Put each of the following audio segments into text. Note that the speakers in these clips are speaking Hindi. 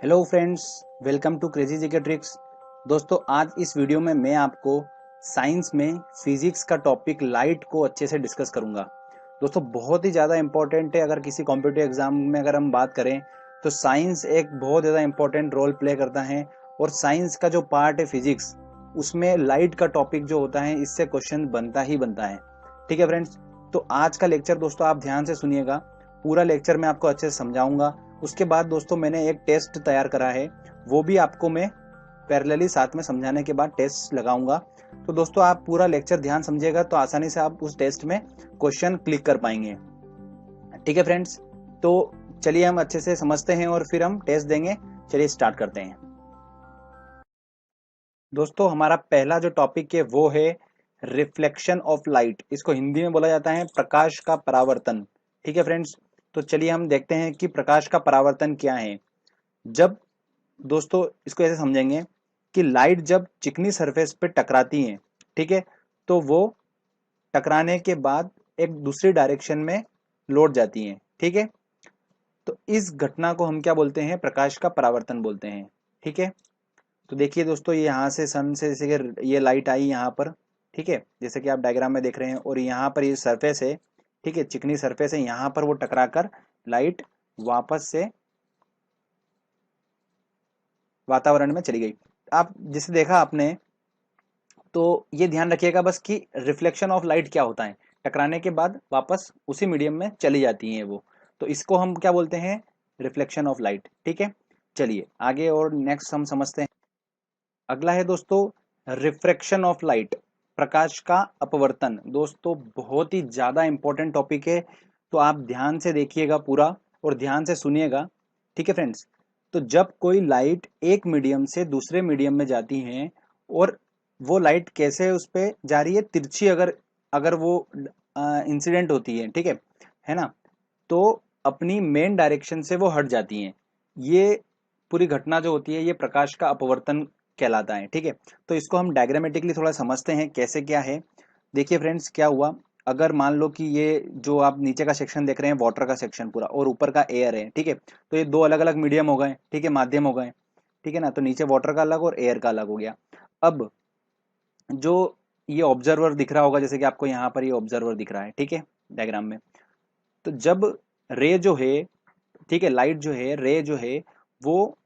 Hello friends, welcome to crazy GK tricks. दोस्तों, आज इस वीडियो में मैं आपको साइंस में फिजिक्स का टॉपिक लाइट को अच्छे से डिस्कस करूंगा। दोस्तों, बहुत ही ज़्यादा इंपॉर्टेंट है। अगर किसी कॉम्पिटिटिव एग्जाम में अगर हम बात करें तो साइंस एक बहुत ज़्यादा इंपॉर्टेंट रोल प्ले करता है। और साइंस का जो पार्ट है फिजिक्स, उसमें लाइट का टॉपिक जो होता है, इससे क्वेश्चन बनता ही बनता है। ठीक है फ्रेंड्स, तो आज का लेक्चर दोस्तों आप ध्यान से सुनिएगा। पूरा लेक्चर मैं आपको अच्छे से समझाऊंगा। उसके बाद दोस्तों मैंने एक टेस्ट तैयार करा है, वो भी आपको मैं पैरेलली साथ में समझाने के बाद टेस्ट लगाऊंगा। तो दोस्तों आप पूरा लेक्चर ध्यान समझिएगा तो आसानी से आप उस टेस्ट में क्वेश्चन क्लिक कर पाएंगे। ठीक है फ्रेंड्स, तो चलिए हम अच्छे से समझते हैं और फिर हम टेस्ट देंगे। चलिए स्टार्ट करते हैं। दोस्तों, हमारा पहला जो टॉपिक है वो है रिफ्लेक्शन ऑफ लाइट। इसको हिंदी में बोला जाता है प्रकाश का परावर्तन। ठीक है फ्रेंड्स, तो चलिए हम देखते हैं कि प्रकाश का परावर्तन क्या है। जब दोस्तों इसको ऐसे समझेंगे कि लाइट जब चिकनी सरफेस पे टकराती है, ठीक है, तो वो टकराने के बाद एक दूसरी डायरेक्शन में लौट जाती है। ठीक है, तो इस घटना को हम क्या बोलते हैं? प्रकाश का परावर्तन बोलते हैं। ठीक है, तो देखिए दोस्तों, ये यहाँ से सन से जैसे कि ये लाइट आई यहाँ पर, ठीक है, जैसे कि आप डायग्राम में देख रहे हैं, और यहाँ पर ये सरफेस है, ठीक है, चिकनी सरफेस है, यहाँ पर वो टकराकर लाइट वापस से वातावरण में चली गई। आप जिसे देखा आपने, तो ये ध्यान रखिएगा बस कि रिफ्लेक्शन ऑफ लाइट क्या होता है। टकराने के बाद वापस उसी मीडियम में चली जाती हैं वो, तो इसको हम क्या बोलते हैं? Reflection of light. ठीक है, चलिए आगे और नेक्स्ट हम समझते हैं। अगला है दोस्तों रिफ्रैक्शन ऑफ लाइट, प्रकाश का अपवर्तन। दोस्तों बहुत ही ज्यादा इंपॉर्टेंट टॉपिक है, तो आप ध्यान से देखिएगा पूरा और ध्यान से सुनिएगा। ठीक है फ्रेंड्स, तो जब कोई लाइट एक मीडियम से दूसरे मीडियम में जाती है, और वो लाइट कैसे उस पे जा रही है? तिरछी अगर अगर वो इंसिडेंट होती है, ठीक है ना, तो अपनी मेन डायरेक्शन से वो हट जाती हैं। ये पूरी घटना जो होती है ये प्रकाश का अपवर्तन कहलाता है। ठीक है, तो इसको हम डायग्रामेटिकली थोड़ा समझते हैं कैसे क्या है। देखिए फ्रेंड्स, क्या हुआ, अगर मान लो कि ये जो आप नीचे का सेक्शन देख रहे हैं वाटर का सेक्शन पूरा, और ऊपर का एयर है, ठीक है, तो ये दो अलग अलग मीडियम हो गए, ठीक है, माध्यम हो गए। ठीक है ना, तो नीचे वाटर का अलग और एयर का अलग हो गया। अब जो ये ऑब्जर्वर दिख रहा होगा, जैसे कि आपको यहाँ पर ये ऑब्जर्वर दिख रहा है, ठीक है, डायग्राम में, तो जब रे जो है, ठीक है, लाइट जो है, रे जो है, वो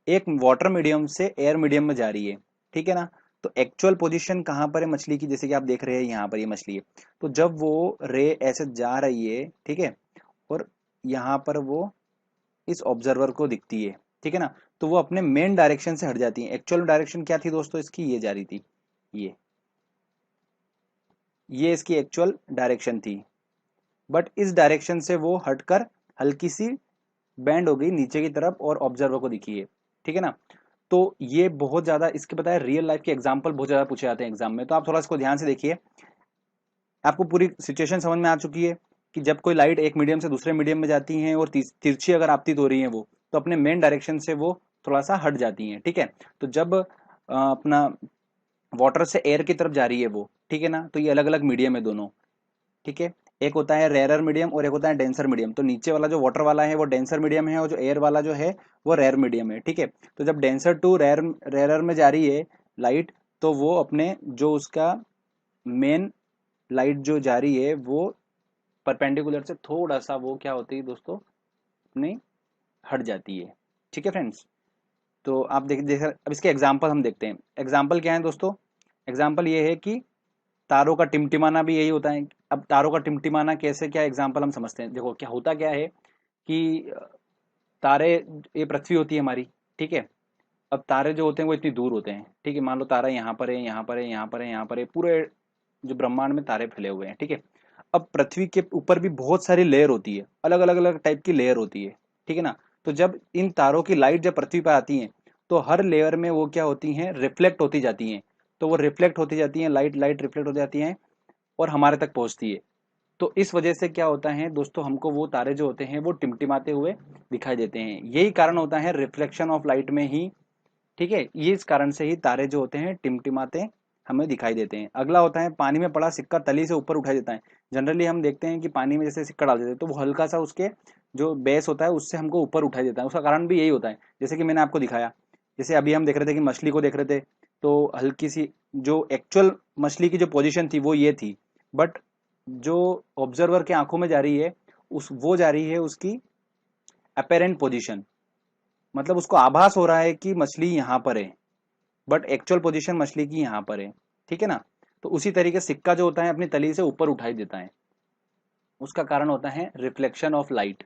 एक वाटर मीडियम से एयर मीडियम में जा रही है। ठीक है ना, तो एक्चुअल पोजीशन कहाँ पर है मछली की? जैसे कि आप देख रहे हैं यहाँ पर ये मछली है, तो जब वो रे ऐसे जा रही है, ठीक है, और यहाँ पर वो इस ऑब्जर्वर को दिखती है, ठीक है ना, तो वो अपने मेन डायरेक्शन से हट जाती है। एक्चुअल डायरेक्शन क्या थी दोस्तों इसकी? ये जा रही थी, ये इसकी एक्चुअल डायरेक्शन थी, बट इस डायरेक्शन से वो हटकर हल्की सी बैंड हो गई नीचे की तरफ और ऑब्जर्वर को दिखी है। ठीक है ना, तो ये बहुत ज्यादा इसके बताया रियल लाइफ के एग्जांपल बहुत ज्यादा पूछे जाते हैं एग्जाम में, तो आप थोड़ा इसको ध्यान से देखिए। आपको पूरी सिचुएशन समझ में आ चुकी है कि जब कोई लाइट एक मीडियम से दूसरे मीडियम में जाती है और तिरछी अगर आपतित हो रही है वो, तो अपने मेन डायरेक्शन से वो थोड़ा सा हट जाती है। ठीक है, तो जब अपना वाटर से एयर की तरफ जा रही है वो, ठीक है ना, तो ये अलग अलग मीडियम है दोनों। ठीक है, एक होता है रेयरर मीडियम और एक होता है डेंसर मीडियम। तो नीचे वाला जो वाटर वाला है वो डेंसर मीडियम है, और जो एयर वाला जो है वो रेयर मीडियम है। ठीक है, तो जब डेंसर टू रेयरर में जा रही है लाइट, तो वो अपने जो उसका मेन लाइट जो जा रही है वो परपेंडिकुलर से थोड़ा सा वो क्या होती है दोस्तों, अपनी हट जाती है। ठीक है फ्रेंड्स, तो आप देख अब इसके एग्जाम्पल हम देखते हैं। एग्जाम्पल क्या है दोस्तों? एग्जाम्पल ये है कि तारों का टिमटिमाना भी यही होता है। अब तारों का टिमटिमाना कैसे, क्या एग्जाम्पल हम समझते हैं। देखो क्या होता क्या है कि तारे, ये पृथ्वी होती है हमारी, ठीक है, अब तारे जो होते हैं वो इतनी दूर होते हैं, ठीक है, मान लो तारा यहाँ पर है, यहाँ पर है, यहाँ पर है, यहाँ पर है, पूरे जो ब्रह्मांड में तारे फैले हुए हैं। ठीक है, अब पृथ्वी के ऊपर भी बहुत सारी लेयर होती है, अलग अलग अलग टाइप की लेयर होती है। ठीक है ना, तो जब इन तारों की लाइट जब पृथ्वी पर आती है, तो हर लेयर में वो क्या होती हैं? रिफ्लेक्ट होती जाती हैं। तो वो रिफ्लेक्ट होती जाती हैं, लाइट लाइट रिफ्लेक्ट होती जाती हैं और हमारे तक पहुंचती है। तो इस वजह से क्या होता है दोस्तों, हमको वो तारे जो होते हैं वो टिमटिमाते हुए दिखाई देते हैं। यही कारण होता है रिफ्लेक्शन ऑफ लाइट में ही। ठीक है, ये इस कारण से ही तारे जो होते हैं टिमटिमाते हमें दिखाई देते हैं। अगला होता है पानी में पड़ा सिक्का तली से ऊपर उठाई देता है। जनरली हम देखते हैं कि पानी में जैसे सिक्का डाल देते हैं तो वो हल्का सा उसके जो बेस होता है उससे हमको ऊपर उठाई देता है। उसका कारण भी यही होता है, जैसे कि मैंने आपको दिखाया। जैसे अभी हम देख रहे थे कि मछली को देख रहे थे, तो हल्की सी जो एक्चुअल मछली की जो पोजीशन थी वो ये थी, बट जो ऑब्जर्वर के आंखों में जा रही है उस वो जा रही है उसकी अपेरेंट पोजीशन, मतलब उसको आभास हो रहा है कि मछली यहाँ पर है, बट एक्चुअल पोजीशन मछली की यहाँ पर है। ठीक है ना। तो उसी तरीके सिक्का जो होता है अपनी तली से ऊपर उठाई देता है, उसका कारण होता है रिफ्लेक्शन ऑफ लाइट।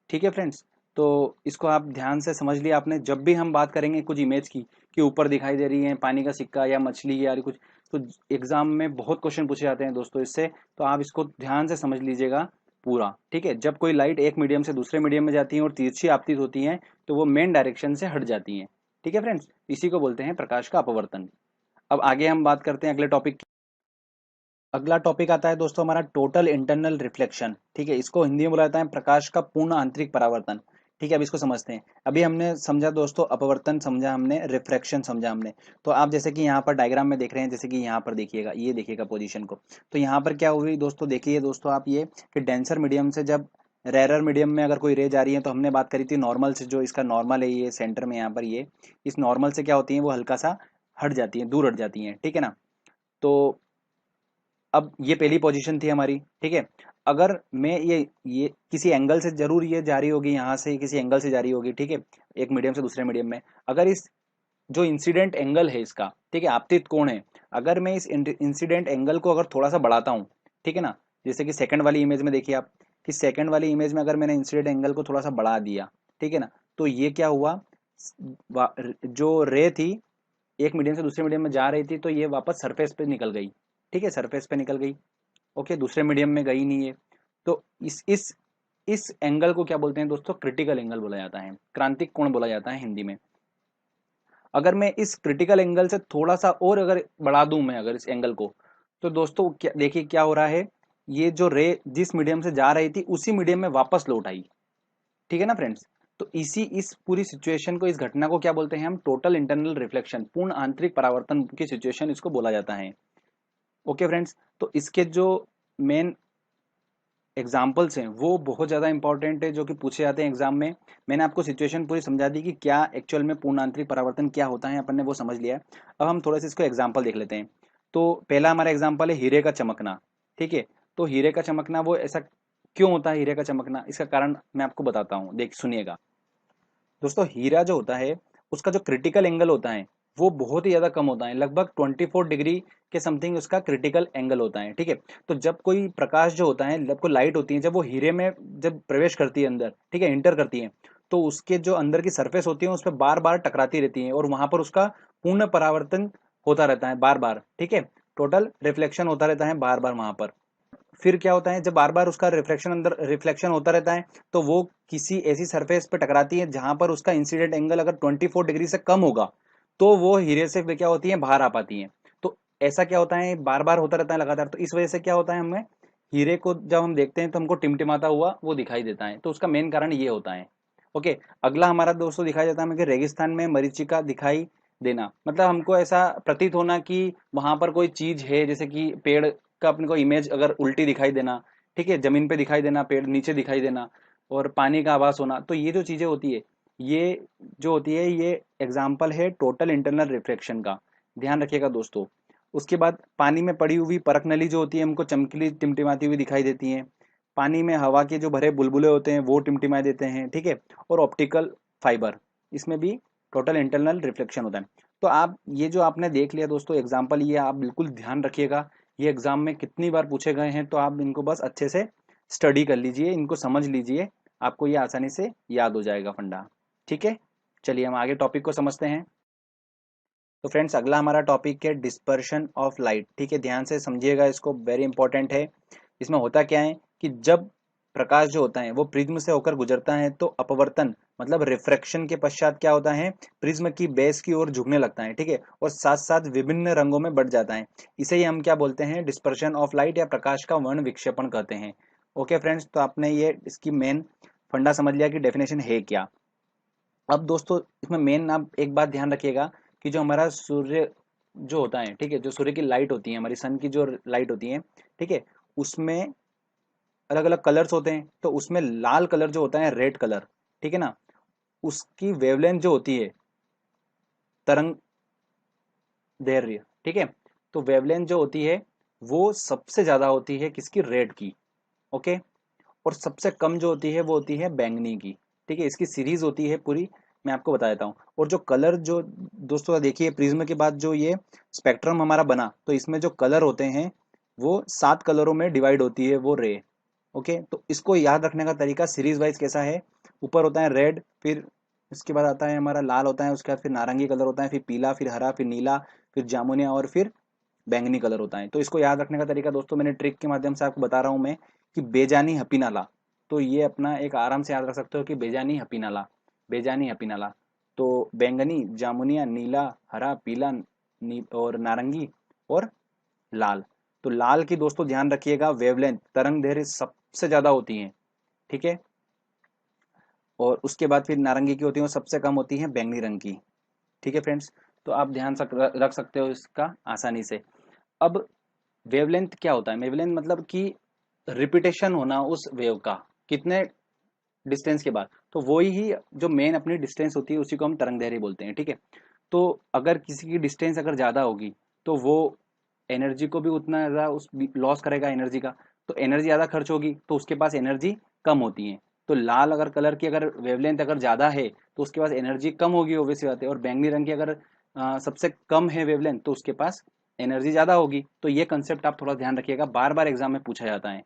ठीक है फ्रेंड्स, तो इसको आप ध्यान से समझ लिया आपने। जब भी हम बात करेंगे कुछ इमेज की कि ऊपर दिखाई दे रही है पानी का सिक्का या मछली या कुछ, तो एग्जाम में बहुत क्वेश्चन पूछे जाते हैं दोस्तों इससे, तो आप इसको ध्यान से समझ लीजिएगा पूरा। ठीक है, जब कोई लाइट एक मीडियम से दूसरे मीडियम में जाती है और तिरछी आपतित होती है तो वो मेन डायरेक्शन से हट जाती है। ठीक है फ्रेंड्स, इसी को बोलते हैं प्रकाश का अपवर्तन। अब आगे हम बात करते हैं अगले टॉपिक की। अगला टॉपिक आता है दोस्तों हमारा टोटल इंटरनल रिफ्लेक्शन। ठीक है, इसको हिंदी में बोला जाता है प्रकाश का पूर्ण आंतरिक परावर्तन। ठीक है, अब इसको समझते हैं। अभी हमने समझा दोस्तों अपवर्तन, समझा हमने रिफ्रैक्शन समझा हमने। तो आप जैसे कि यहाँ पर डायग्राम में देख रहे हैं, जैसे कि यहाँ पर देखिएगा, ये देखिएगा पोजीशन को। तो यहाँ पर क्या हुई दोस्तों, देखिए दोस्तों आप ये कि डेंसर मीडियम से जब रेरर मीडियम में अगर कोई रे जा रही है, तो हमने बात करी थी नॉर्मल से, जो इसका नॉर्मल है ये सेंटर में यहाँ पर, ये इस नॉर्मल से क्या होती है वो हल्का सा हट जाती है, दूर हट जाती है। ठीक है ना। तो अब ये पहली पोजीशन थी हमारी। ठीक है, अगर मैं ये किसी एंगल से जरूर ये जा रही होगी, यहाँ से किसी एंगल से जा रही होगी। ठीक है, एक मीडियम से दूसरे मीडियम में। अगर इस जो इंसिडेंट एंगल है इसका, ठीक है, आपतित कोण है, अगर मैं इस इंसिडेंट एंगल को अगर थोड़ा सा बढ़ाता हूँ, ठीक है ना, जैसे कि सेकंड वाली इमेज में देखिए आप, कि सेकंड वाली इमेज में अगर मैंने इंसिडेंट एंगल को थोड़ा सा बढ़ा दिया, ठीक है ना, तो ये क्या हुआ, जो रे थी एक मीडियम से दूसरे मीडियम में जा रही थी, तो ये वापस सरफेस पे निकल गई। ठीक है, सरफेस पे निकल गई। ओके, दूसरे मीडियम में गई नहीं है। तो इस एंगल को क्या बोलते हैं दोस्तों, क्रिटिकल एंगल बोला जाता है, क्रांतिक कोण बोला जाता है हिंदी में। अगर मैं इस क्रिटिकल एंगल से थोड़ा सा और अगर बढ़ा दूं मैं अगर इस एंगल को, तो दोस्तों क्या देखिए क्या हो रहा है, ये जो रे जिस मीडियम से जा रही थी उसी मीडियम में वापस लौट आई। ठीक है ना फ्रेंड्स। तो इस पूरी सिचुएशन को, इस घटना को क्या बोलते हैं हम, टोटल इंटरनल रिफ्लेक्शन, पूर्ण आंतरिक परावर्तन की सिचुएशन इसको बोला जाता है। ओके फ्रेंड्स, तो इसके जो मेन एग्जाम्पल्स हैं वो बहुत ज़्यादा इंपॉर्टेंट है, जो कि पूछे जाते हैं एग्जाम में। मैंने आपको सिचुएशन पूरी समझा दी कि क्या एक्चुअल में पूर्ण आंतरिक परावर्तन क्या होता है, अपन ने वो समझ लिया है। अब हम थोड़ा सा इसको एग्जाम्पल देख लेते हैं। तो पहला हमारा एग्जाम्पल है हीरे का चमकना। ठीक है, तो हीरे का चमकना वो ऐसा क्यों होता है, हीरे का चमकना, इसका कारण मैं आपको बताता हूँ, देख सुनिएगा दोस्तों। हीरा जो होता है उसका जो क्रिटिकल एंगल होता है वो बहुत ही ज्यादा कम होता है, लगभग 24 डिग्री के समथिंग उसका क्रिटिकल एंगल होता है। ठीक है, तो जब कोई प्रकाश जो होता है, जब कोई लाइट होती है, जब वो हीरे में जब प्रवेश करती है अंदर, ठीक है, इंटर करती है, तो उसके जो अंदर की सरफेस होती है उस पर बार बार टकराती रहती है और वहां पर उसका पूर्ण परावर्तन होता रहता है बार बार। ठीक है, टोटल रिफ्लेक्शन होता रहता है बार बार वहां पर। फिर क्या होता है, जब बार बार उसका रिफ्लेक्शन अंदर रिफ्लेक्शन होता रहता है, तो वो किसी ऐसी सरफेस पे टकराती है जहां पर उसका इंसिडेंट एंगल अगर 24 डिग्री से कम होगा, तो वो हीरे से क्या होती है, बाहर आ पाती है। तो ऐसा क्या होता है, बार बार होता रहता है लगातार, तो इस वजह से क्या होता है, हमें हीरे को जब हम देखते हैं तो हमको टिमटिमाता हुआ वो दिखाई देता है। तो उसका मेन कारण ये होता है। ओके, अगला हमारा दोस्तों दिखाई देता है हमें कि रेगिस्तान में मरीचिका दिखाई देना, मतलब हमको ऐसा प्रतीत होना कि वहां पर कोई चीज है, जैसे कि पेड़ का अपने को इमेज अगर उल्टी दिखाई देना, ठीक है, जमीन पे दिखाई देना, पेड़ नीचे दिखाई देना, और पानी का आभास होना। तो ये जो चीजें होती है, ये जो होती है, ये एग्जाम्पल है टोटल इंटरनल रिफ्लेक्शन का, ध्यान रखिएगा दोस्तों। उसके बाद पानी में पड़ी हुई परख नली जो होती है हमको चमकीली टिमटिमाती हुई दिखाई देती है। पानी में हवा के जो भरे बुलबुले होते हैं वो टिमटिमाए देते हैं। ठीक है, और ऑप्टिकल फाइबर, इसमें भी टोटल इंटरनल रिफ्लेक्शन होता है। तो आप ये जो आपने देख लिया दोस्तों एग्जाम्पल, ये आप बिल्कुल ध्यान रखिएगा, ये एग्जाम में कितनी बार पूछे गए हैं, तो आप इनको बस अच्छे से स्टडी कर लीजिए, इनको समझ लीजिए, आपको ये आसानी से याद हो जाएगा फंडा। ठीक है, चलिए हम आगे टॉपिक को समझते हैं। तो फ्रेंड्स अगला हमारा टॉपिक है डिस्पर्शन ऑफ लाइट। ठीक है, ध्यान से समझिएगा इसको, वेरी इंपॉर्टेंट है। इसमें होता क्या है कि जब प्रकाश जो होता है वो प्रिज्म से होकर गुजरता है, तो अपवर्तन मतलब रिफ्रैक्शन के पश्चात क्या होता है, प्रिज्म की बेस की ओर झुकने लगता है। ठीक है, और साथ साथ विभिन्न रंगों में बढ़ जाता है। इसे ही हम क्या बोलते हैं, डिस्पर्शन ऑफ लाइट या प्रकाश का वर्ण विक्षेपण कहते हैं। ओके फ्रेंड्स, तो आपने ये इसकी मेन फंडा समझ लिया कि डेफिनेशन है क्या। अब दोस्तों इसमें मेन आप एक बात ध्यान रखिएगा कि जो हमारा सूर्य जो होता है, ठीक है, जो सूर्य की लाइट होती है, हमारी सन की जो लाइट होती है, ठीक है, उसमें अलग अलग कलर्स होते हैं। तो उसमें लाल कलर जो होता है, रेड कलर, ठीक है ना, उसकी वेवलेंथ जो होती है, तरंग दैर्घ्य, ठीक है, तो वेवलेंथ जो होती है वो सबसे ज्यादा होती है किसकी, रेड की। ओके, और सबसे कम जो होती है वो होती है बैंगनी की। ठीक है, इसकी सीरीज होती है पूरी, मैं आपको बता देता हूँ। और जो कलर जो दोस्तों देखिए, प्रिज्म के बाद जो ये स्पेक्ट्रम हमारा बना, तो इसमें जो कलर होते हैं वो 7 कलरों में डिवाइड होती है वो रे। ओके, तो इसको याद रखने का तरीका सीरीज वाइज कैसा है, ऊपर होता है रेड, फिर इसके बाद आता है हमारा लाल होता है, उसके बाद फिर नारंगी कलर होता है, फिर पीला, फिर हरा, फिर नीला, फिर जामुनिया, और फिर बैंगनी कलर होता है। तो इसको याद रखने का तरीका दोस्तों मैंने ट्रिक के माध्यम से आपको बता रहा हूं मैं, कि बेजानी हपीनाला। तो ये अपना एक आराम से याद रख सकते हो कि बेजानी हपीनाला, बेजानी हपीनाला। तो बैंगनी, जामुनिया, नीला, हरा, पीला, और नारंगी, और लाल। तो लाल की दोस्तों ध्यान रखिएगा, वेवलेंथ, तरंग दैर्घ्य सबसे ज्यादा होती है, ठीक है, और उसके बाद फिर नारंगी की होती है, और सबसे कम होती है बैंगनी रंग की। ठीक है फ्रेंड्स, तो आप ध्यान रख सकते हो इसका आसानी से। अब वेवलेंथ क्या होता है, वेवलेंथ मतलब कि रिपीटेशन होना उस वेव का कितने डिस्टेंस के बाद, तो वही ही जो मेन अपनी डिस्टेंस होती है उसी को हम तरंग दैर्घ्य बोलते हैं। ठीक है, तो अगर किसी की डिस्टेंस अगर ज्यादा होगी तो वो एनर्जी को भी उतना ज्यादा उस लॉस करेगा एनर्जी का, तो एनर्जी ज्यादा खर्च होगी तो उसके पास एनर्जी कम होती है। तो लाल अगर कलर की अगर वेवलेंथ अगर ज्यादा है तो उसके पास एनर्जी कम होगी, ऑब्वियस सी बात है। और बैंगनी रंग की अगर सबसे कम है वेवलेंथ तो उसके पास एनर्जी ज्यादा होगी। तो ये कंसेप्ट आप थोड़ा ध्यान रखिएगा, बार बार एग्जाम में पूछा जाता है।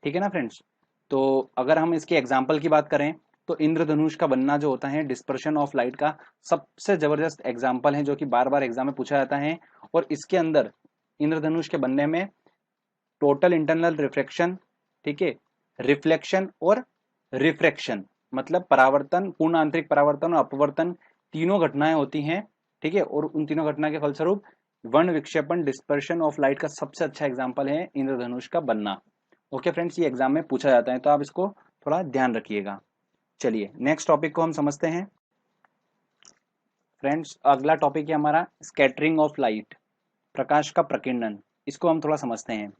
ठीक है ना फ्रेंड्स, तो अगर हम इसके एग्जाम्पल की बात करें तो इंद्रधनुष का बनना जो होता है डिस्पर्शन ऑफ लाइट का सबसे जबरदस्त एग्जाम्पल है, जो कि बार बार एग्जाम में पूछा जाता है। और इसके अंदर इंद्रधनुष के बनने में टोटल इंटरनल रिफ्रैक्शन, ठीक है, रिफ्लेक्शन और रिफ्रैक्शन, मतलब परावर्तन, पूर्ण आंतरिक परावर्तन और अपवर्तन, तीनों घटनाएं होती हैं। ठीक है, और उन तीनों घटना के फलस्वरूप वर्ण विक्षेपण, डिस्पर्शन ऑफ लाइट का सबसे अच्छा एग्जाम्पल है इंद्रधनुष का बनना। ओके फ्रेंड्स, ये एग्जाम में पूछा जाता है, तो आप इसको थोड़ा ध्यान रखिएगा। चलिए नेक्स्ट टॉपिक को हम समझते हैं फ्रेंड्स। अगला टॉपिक है हमारा स्कैटरिंग ऑफ लाइट, प्रकाश का प्रकीर्णन। इसको हम थोड़ा समझते हैं।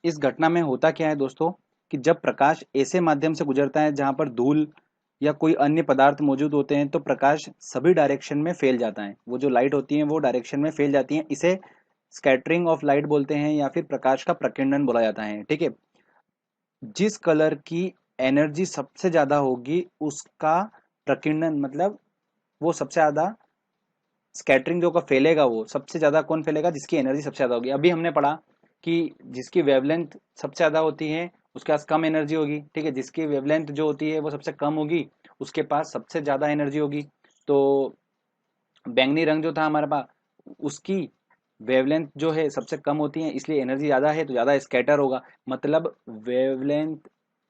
इस घटना में होता क्या है दोस्तों, कि जब प्रकाश ऐसे माध्यम से गुजरता है जहां पर धूल या कोई अन्य पदार्थ मौजूद होते हैं तो प्रकाश सभी डायरेक्शन में फैल जाता है। वो जो लाइट होती है वो डायरेक्शन में फैल जाती है, इसे स्कैटरिंग ऑफ लाइट बोलते हैं या फिर प्रकाश का प्रकीर्णन बोला जाता है। ठीक है, जिस कलर की एनर्जी सबसे ज्यादा होगी उसका प्रकीर्णन, मतलब वो सबसे ज्यादा स्कैटरिंग जो का फैलेगा, वो सबसे ज्यादा कौन फैलेगा, जिसकी एनर्जी सबसे ज्यादा होगी। अभी हमने पढ़ा कि जिसकी वेवलेंथ सबसे ज्यादा होती है उसके पास कम एनर्जी होगी। ठीक है, जिसकी वेवलेंथ जो होती है वो सबसे कम होगी उसके पास सबसे ज्यादा एनर्जी होगी। तो बैंगनी रंग जो था हमारे पास, उसकी वेवलेंथ जो है सबसे कम होती है, इसलिए एनर्जी ज्यादा है तो ज्यादा स्कैटर होगा। मतलब वेवलेंथ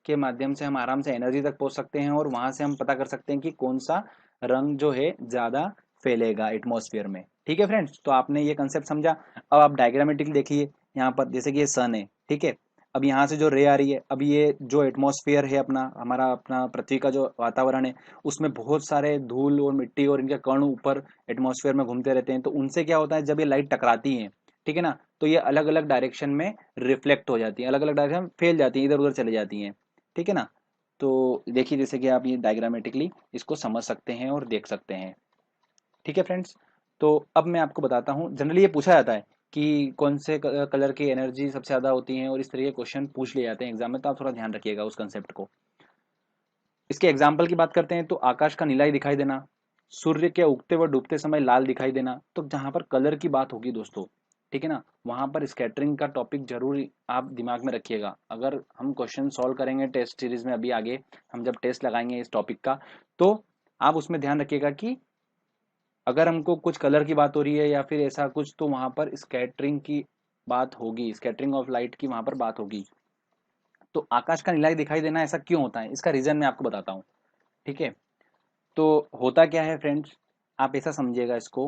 के माध्यम से हम आराम से एनर्जी तक पहुंच सकते हैं, और वहां से हम पता कर सकते हैं कि कौन सा रंग जो है ज्यादा फैलेगा एटमॉस्फेयर में। ठीक है फ्रेंड्स, तो आपने ये कंसेप्ट समझा। अब आप डायग्रामेटिक देखिए, यहाँ पर जैसे कि ये सन है, ठीक है, अब यहाँ से जो रे आ रही है, अब ये जो एटमॉस्फेयर है अपना, हमारा अपना पृथ्वी का जो वातावरण है, उसमें बहुत सारे धूल और मिट्टी और इनके कण ऊपर एटमॉस्फेयर में घूमते रहते हैं। तो उनसे क्या होता है, जब ये लाइट टकराती है, ठीक है ना, तो ये अलग अलग डायरेक्शन में रिफ्लेक्ट हो जाती है, अलग अलग डायरेक्शन में फैल जाती है, इधर उधर चली जाती हैं। ठीक है ना, तो देखिए जैसे कि आप ये डायग्रामेटिकली इसको समझ सकते हैं और देख सकते हैं। ठीक है फ्रेंड्स, तो अब मैं आपको बताता हूँ, जनरली ये पूछा जाता है कि कौन से कलर की एनर्जी सबसे ज्यादा होती है, और इस तरह के क्वेश्चन पूछ लिए जाते हैं एग्जाम में, तो आप थोड़ा ध्यान रखिएगा उस कंसेप्ट को। इसके एग्जाम्पल की बात करते हैं तो आकाश का नीला दिखाई देना, सूर्य के उगते व डूबते समय लाल दिखाई देना। तो जहां पर कलर की बात होगी दोस्तों, ठीक है ना, वहां पर स्कैटरिंग का टॉपिक जरूर आप दिमाग में रखिएगा। अगर हम क्वेश्चन सॉल्व करेंगे टेस्ट सीरीज में, अभी आगे हम जब टेस्ट लगाएंगे इस टॉपिक का, तो आप उसमें ध्यान रखिएगा कि अगर हमको कुछ कलर की बात हो रही है या फिर ऐसा कुछ, तो वहां पर स्कैटरिंग की बात होगी, स्कैटरिंग ऑफ लाइट की वहां पर बात होगी। तो आकाश का नीला दिखाई देना ऐसा क्यों होता है, इसका रीजन मैं आपको बताता हूँ। ठीक है, तो होता क्या है फ्रेंड्स, आप ऐसा समझिएगा इसको,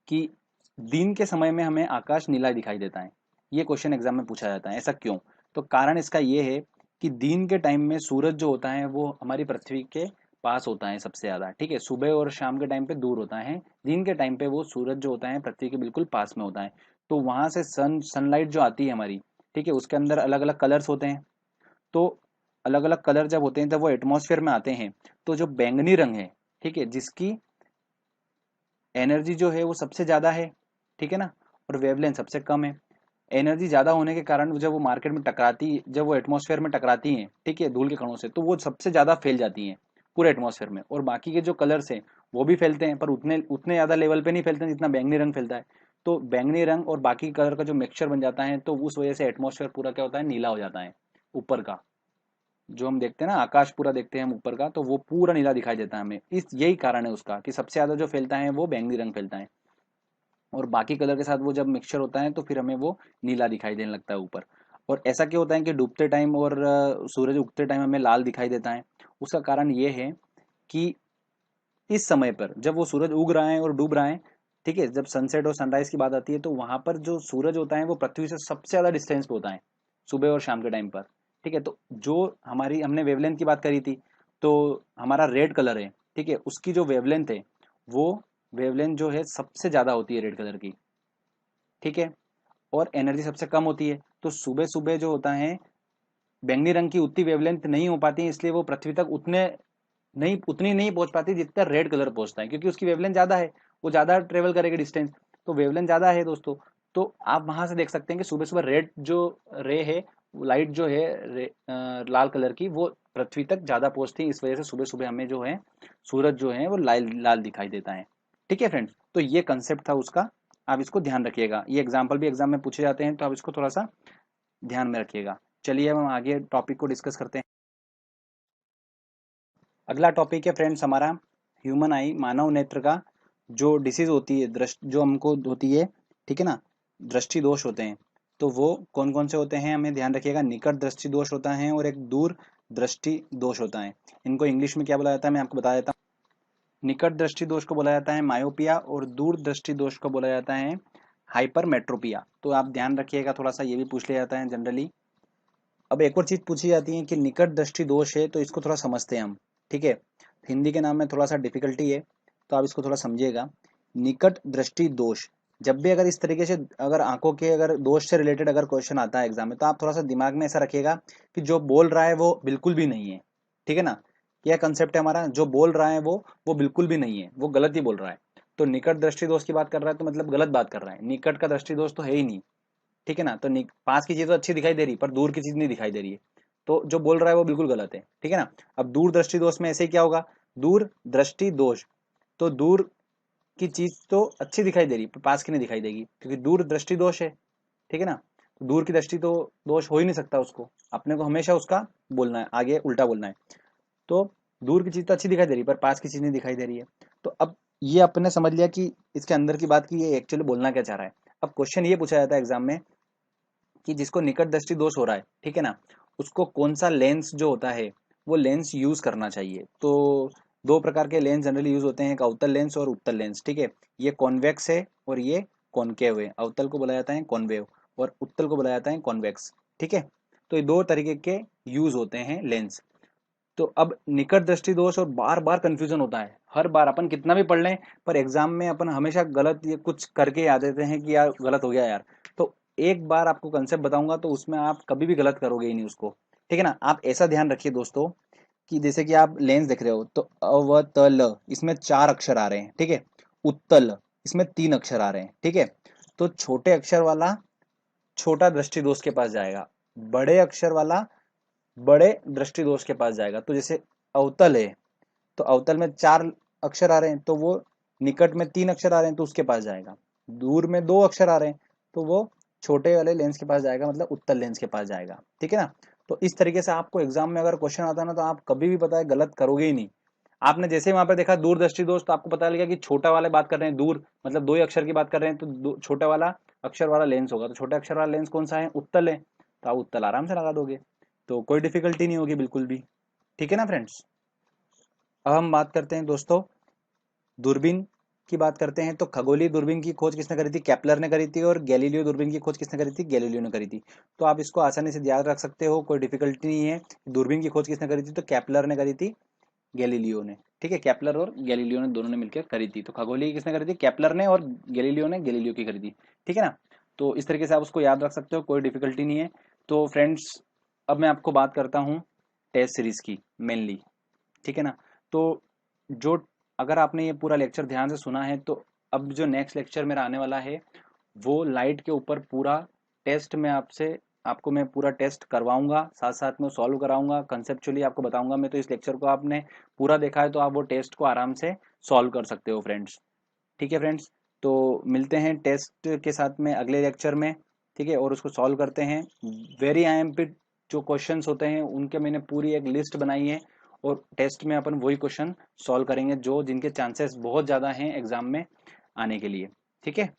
कि दिन के समय में हमें आकाश नीला दिखाई देता है। ये क्वेश्चन एग्जाम में पूछा जाता है, ऐसा क्यों। तो कारण इसका ये है कि दिन के टाइम में सूरज जो होता है वो हमारी पृथ्वी के पास होता है सबसे ज्यादा, ठीक है। सुबह और शाम के टाइम पे दूर होता है, दिन के टाइम पे वो सूरज जो होता है पृथ्वी के बिल्कुल पास में होता है। तो वहां से सनलाइट जो आती है हमारी, ठीक है, उसके अंदर अलग अलग कलर्स होते हैं। तो अलग अलग कलर जब होते हैं तब वो एटमॉस्फेयर में आते हैं। तो जो बैंगनी रंग है, ठीक है, जिसकी एनर्जी जो है वो सबसे ज्यादा है, ठीक है ना, और वेवलेंथ सबसे कम है। एनर्जी ज्यादा होने के कारण जब वो मार्केट में टकराती, जब वो एटमॉस्फेयर में टकराती हैं, ठीक है, धूल के कणों से, तो वो सबसे ज्यादा फैल जाती हैं पूरे एटमॉस्फेयर में। और बाकी के जो कलर्स हैं वो भी फैलते हैं, पर उतने उतने ज्यादा लेवल पे नहीं फैलते हैं जितना बैंगनी रंग फैलता है। तो बैंगनी रंग और बाकी कलर का जो मिक्सचर बन जाता है, तो उस वजह से एटमॉस्फेयर पूरा क्या होता है, नीला हो जाता है। ऊपर का जो हम देखते हैं ना, आकाश पूरा देखते हैं हम ऊपर का, तो वो पूरा नीला दिखाई देता है हमें। इस यही कारण है उसका कि सबसे ज्यादा जो फैलता है वो बैंगनी रंग फैलता है, और बाकी कलर के साथ वो जब मिक्सचर होता है तो फिर हमें वो नीला दिखाई देने लगता है ऊपर। और ऐसा क्यों होता है कि डूबते टाइम और सूरज उगते टाइम हमें लाल दिखाई देता है? उसका कारण ये है कि इस समय पर जब वो सूरज उग रहा है और डूब रहा है, ठीक है, जब सनसेट और सनराइज की बात आती है, तो वहां पर जो सूरज होता है वो पृथ्वी से सबसे ज्यादा डिस्टेंस पे होता है, सुबह और शाम के टाइम पर, ठीक है। तो जो हमारी, हमने वेवलेंथ की बात करी थी, तो हमारा रेड कलर है, ठीक है, उसकी जो वेवलेंथ है वो वेवलेंथ जो है सबसे ज्यादा होती है रेड कलर की, ठीक है, और एनर्जी सबसे कम होती है। तो सुबह सुबह जो होता है बैंगनी रंग की उतनी वेवलेंथ नहीं हो पाती, इसलिए वो पृथ्वी तक उतनी नहीं पहुंच पाती जितना रेड कलर पहुंचता है, क्योंकि उसकी वेवलेंथ ज्यादा है, वो ज्यादा ट्रेवल करेगी डिस्टेंस। तो वेवलेंथ ज्यादा है दोस्तों। तो आप वहां से देख सकते हैं कि सुबह सुबह रेड जो रे है, लाइट जो है लाल कलर की, वो पृथ्वी तक ज्यादा पहुंचती है। इस वजह से सुबह सुबह हमें जो है सूरज जो है वो लाल लाल दिखाई देता है। ठीक है फ्रेंड्स, तो ये कंसेप्ट था उसका, आप इसको ध्यान रखिएगा। ये एग्जाम्पल भी एग्जाम में पूछे जाते हैं, तो आप इसको थोड़ा सा ध्यान में रखिएगा। चलिए अब हम आगे टॉपिक को डिस्कस करते हैं। अगला टॉपिक है फ्रेंड्स हमारा ह्यूमन आई, मानव नेत्र का जो डिसीज होती है, दृष्टि जो हमको होती है, ठीक है ना, दृष्टि दोष होते हैं। तो वो कौन कौन से होते हैं हमें ध्यान रखिएगा। निकट दृष्टि दोष होता है और एक दूर दृष्टि दोष होता है। इनको इंग्लिश में क्या बोला जाता है मैं आपको बता देता हूँ। निकट दृष्टि दोष को बोला जाता है मायोपिया, और दूर दृष्टि दोष को बोला जाता है हाइपरमेट्रोपिया। तो आप ध्यान रखिएगा, थोड़ा सा ये भी पूछ लिया जाता है जनरली। अब एक और चीज पूछी जाती है कि निकट दृष्टि दोष है, तो इसको थोड़ा समझते हैं हम, ठीक है। हिंदी के नाम में थोड़ा सा डिफिकल्टी है, तो आप इसको थोड़ा समझिएगा। निकट दृष्टि दोष, जब भी अगर इस तरीके से अगर आंखों के अगर दोष से रिलेटेड अगर क्वेश्चन आता है एग्जाम में, तो आप थोड़ा सा दिमाग में ऐसा रखिएगा कि जो बोल रहा है वो बिल्कुल भी नहीं है, ठीक है ना। यह कंसेप्ट है हमारा, जो बोल रहा है वो बिल्कुल भी नहीं है, वो गलत ही बोल रहा है। तो निकट दृष्टि दोष की बात कर रहा है तो मतलब गलत बात कर रहा है, निकट का दृष्टि दोष तो है ही नहीं, ठीक है ना। तो पास की चीज तो अच्छी दिखाई दे रही पर दूर की चीज नहीं दिखाई दे रही है, तो जो बोल रहा है वो बिल्कुल गलत है, ठीक है ना। अब दूर दृष्टि दोष में ऐसे ही क्या होगा, दूर दृष्टि दोष, तो दूर की चीज तो अच्छी दिखाई दे रही पर पास की नहीं दिखाई देगी, क्योंकि दूर दृष्टि दोष है, ठीक है ना। तो दूर की दृष्टि तो दोष हो ही नहीं सकता उसको, अपने को हमेशा उसका बोलना है, आगे उल्टा बोलना है। तो दूर की चीज तो अच्छी दिखाई दे रही है पर पास की चीज नहीं दिखाई दे रही है। तो अब ये अपने समझ लिया कि इसके अंदर की बात की ये एक्चुअली बोलना क्या चाह रहा है। अब क्वेश्चन ये पूछा जाता है एग्जाम में कि जिसको निकट दृष्टि दोष हो रहा है, ठीक है ना, उसको कौन सा लेंस जो होता है वो लेंस यूज करना चाहिए। तो दो प्रकार के लेंस जनरली यूज होते हैं, एक अवतल लेंस और उत्तल लेंस, ठीक है। ये कॉन्वेक्स है और ये कॉनकेव है। अवतल को बोला जाता है कॉनवेव और उत्तल को बोला जाता है कॉन्वेक्स, ठीक है। तो ये दो तरीके के यूज होते हैं लेंस। तो अब निकट दृष्टि दोष और बार बार कंफ्यूजन होता है, हर बार अपन कितना भी पढ़ लें पर एग्जाम में अपन हमेशा गलत ये कुछ करके आ देते हैं कि यार गलत हो गया यार। तो एक बार आपको कंसेप्ट बताऊंगा तो उसमें आप कभी भी गलत करोगे ही नहीं उसको, ठीक है ना। आप ऐसा ध्यान रखिए दोस्तों कि जैसे कि आप लेंस देख रहे हो, तो अवतल इसमें 4 अक्षर आ रहे हैं, ठीक है। उत्तल इसमें 3 अक्षर आ रहे हैं, ठीक है। तो छोटे अक्षर वाला छोटा दृष्टि दोष के पास जाएगा, बड़े अक्षर वाला बड़े दृष्टि दोष के पास जाएगा। तो जैसे अवतल है, तो अवतल में 4 अक्षर आ रहे हैं तो वो निकट में 3 अक्षर आ रहे हैं तो उसके पास जाएगा। दूर में 2 अक्षर आ रहे हैं तो वो छोटे वाले लेंस के पास जाएगा, मतलब उत्तल लेंस के पास जाएगा, ठीक है ना। तो इस तरीके से आपको एग्जाम में अगर क्वेश्चन आता है ना, तो आप कभी भी पता है गलत करोगे ही नहीं। आपने जैसे ही वहां पर देखा दूर दृष्टि दोष, तो आपको पता लगा कि छोटा वाले बात कर रहे हैं, दूर मतलब 2 ही अक्षर की बात कर रहे हैं, तो छोटा वाला अक्षर वाला लेंस होगा। तो छोटे अक्षर वाला लेंस कौन सा है, उत्तल है, तो आप उत्तल आराम से लगा दोगे, तो कोई डिफिकल्टी नहीं होगी बिल्कुल भी, ठीक है ना फ्रेंड्स। अब हम बात करते हैं दोस्तों दूरबीन की बात करते हैं। तो खगोलीय दूरबीन की खोज किसने करी थी, केपलर ने करी थी। और गैलीलियो दूरबीन की खोज किसने करी थी, गैलीलियो ने करी थी। तो आप इसको आसानी से याद रख सकते हो, कोई डिफिकल्टी नहीं है। दूरबीन की खोज किसने करी थी, तो केपलर ने करी थी। गैलीलियो ने, ठीक है, केपलर और गैलीलियो ने दोनों ने मिलकर करी थी। तो खगोलीय किसने करी थी? केपलर ने, और गैलीलियो ने गैलीलियो की करी थी, ठीक है ना। तो इस तरीके से आप उसको याद रख सकते हो, कोई डिफिकल्टी नहीं है। तो फ्रेंड्स, अब मैं आपको बात करता हूँ टेस्ट सीरीज की मेनली, ठीक है ना। तो जो, अगर आपने ये पूरा लेक्चर ध्यान से सुना है, तो अब जो नेक्स्ट लेक्चर मेरा आने वाला है वो लाइट के ऊपर पूरा टेस्ट में आपको मैं पूरा टेस्ट करवाऊंगा, साथ साथ में सॉल्व कराऊंगा, कंसेप्चुअली आपको बताऊंगा मैं। तो इस लेक्चर को आपने पूरा देखा है तो आप वो टेस्ट को आराम से सॉल्व कर सकते हो फ्रेंड्स, ठीक है फ्रेंड्स। तो मिलते हैं टेस्ट के साथ में अगले लेक्चर में, ठीक है, और उसको सॉल्व करते हैं। वेरी आईएमपी जो क्वेश्चंस होते हैं उनके मैंने पूरी एक लिस्ट बनाई है, और टेस्ट में अपन वही क्वेश्चन सॉल्व करेंगे जो जिनके चांसेस बहुत ज़्यादा हैं एग्जाम में आने के लिए, ठीक है।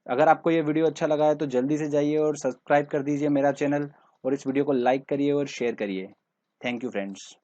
अगर आपको ये वीडियो अच्छा लगा है तो जल्दी से जाइए और सब्सक्राइब कर दीजिए मेरा चैनल, और इस वीडियो को लाइक करिए और शेयर करिए। Thank you friends.